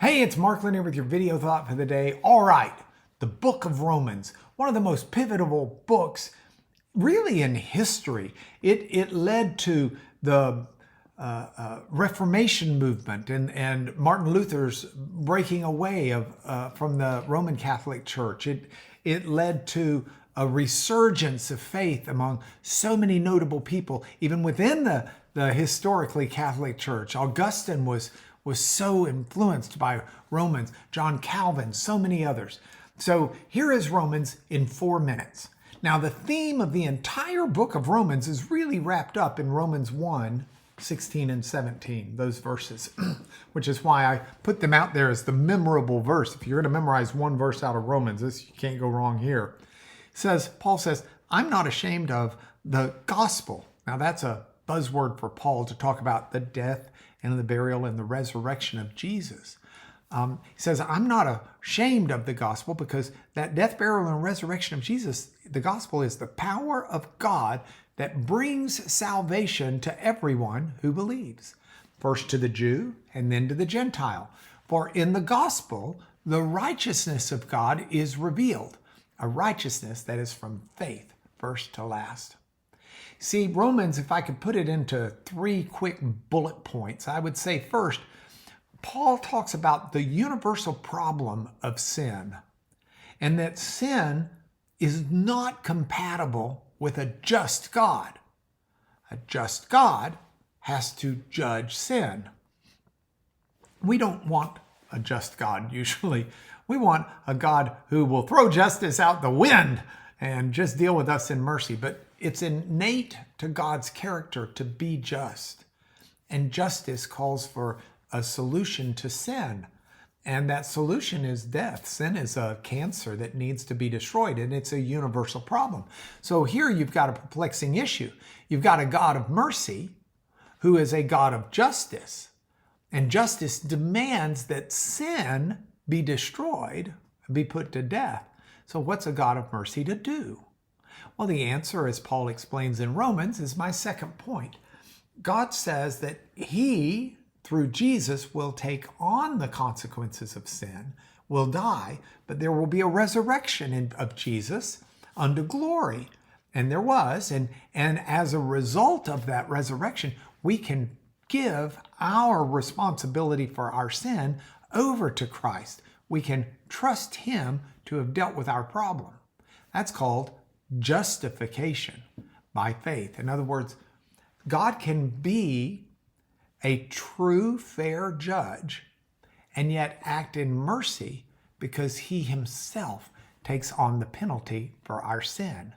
Hey, it's Mark Lynn here with your video thought for the day. All right, the book of Romans, one of the most pivotal books really in history. It led to the Reformation movement and Martin Luther's breaking away from the Roman Catholic Church. It led to a resurgence of faith among so many notable people, even within the historically Catholic Church. Augustine was so influenced by Romans, John Calvin, so many others. So here is Romans in 4 minutes. Now the theme of the entire book of Romans is really wrapped up in Romans 1, 16 and 17, those verses, which is why I put them out there as the memorable verse. If you're going to memorize one verse out of Romans, you can't go wrong here. Paul says, I'm not ashamed of the gospel. Now that's a buzzword for Paul to talk about the death and the burial and the resurrection of Jesus. He says, I'm not ashamed of the gospel because that death, burial, and resurrection of Jesus, the gospel is the power of God that brings salvation to everyone who believes, first to the Jew and then to the Gentile. For in the gospel, the righteousness of God is revealed, a righteousness that is from faith, first to last. See, Romans, if I could put it into 3 quick bullet points, I would say first, Paul talks about the universal problem of sin, and that sin is not compatible with a just God. A just God has to judge sin. We don't want a just God usually. We want a God who will throw justice out the wind and just deal with us in mercy. But it's innate to God's character to be just. And justice calls for a solution to sin. And that solution is death. Sin is a cancer that needs to be destroyed, and it's a universal problem. So here you've got a perplexing issue. You've got a God of mercy who is a God of justice. And justice demands that sin be destroyed and be put to death. So what's a God of mercy to do? Well, the answer, as Paul explains in Romans, is my second point. God says that he, through Jesus, will take on the consequences of sin, will die, but there will be a resurrection of Jesus unto glory. And there was, and as a result of that resurrection, we can give our responsibility for our sin over to Christ. We can trust him to have dealt with our problem. That's called justification by faith. In other words, God can be a true, fair judge and yet act in mercy because he himself takes on the penalty for our sin.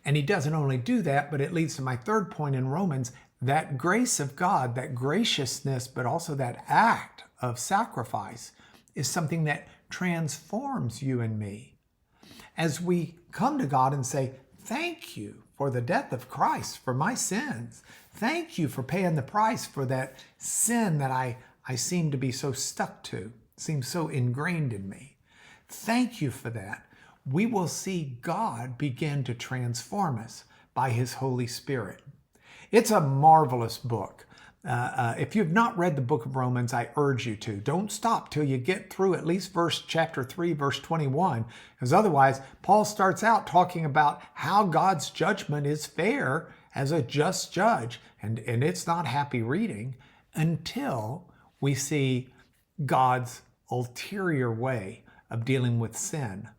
And he doesn't only do that, but it leads to my third point in Romans, that grace of God, that graciousness, but also that act of sacrifice is something that transforms you and me. As we come to God and say, thank you for the death of Christ for my sins. Thank you for paying the price for that sin that I seem to be so stuck to, seems so ingrained in me. Thank you for that. We will see God begin to transform us by his Holy Spirit. It's a marvelous book. If you've not read the book of Romans, I urge you to. Don't stop till you get through at least chapter 3, verse 21, because otherwise Paul starts out talking about how God's judgment is fair as a just judge, and it's not happy reading until we see God's ulterior way of dealing with sin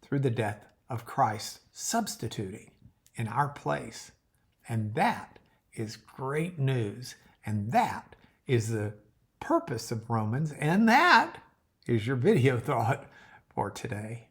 through the death of Christ, substituting in our place. And that is great news. And that is the purpose of Romans. And that is your video thought for today.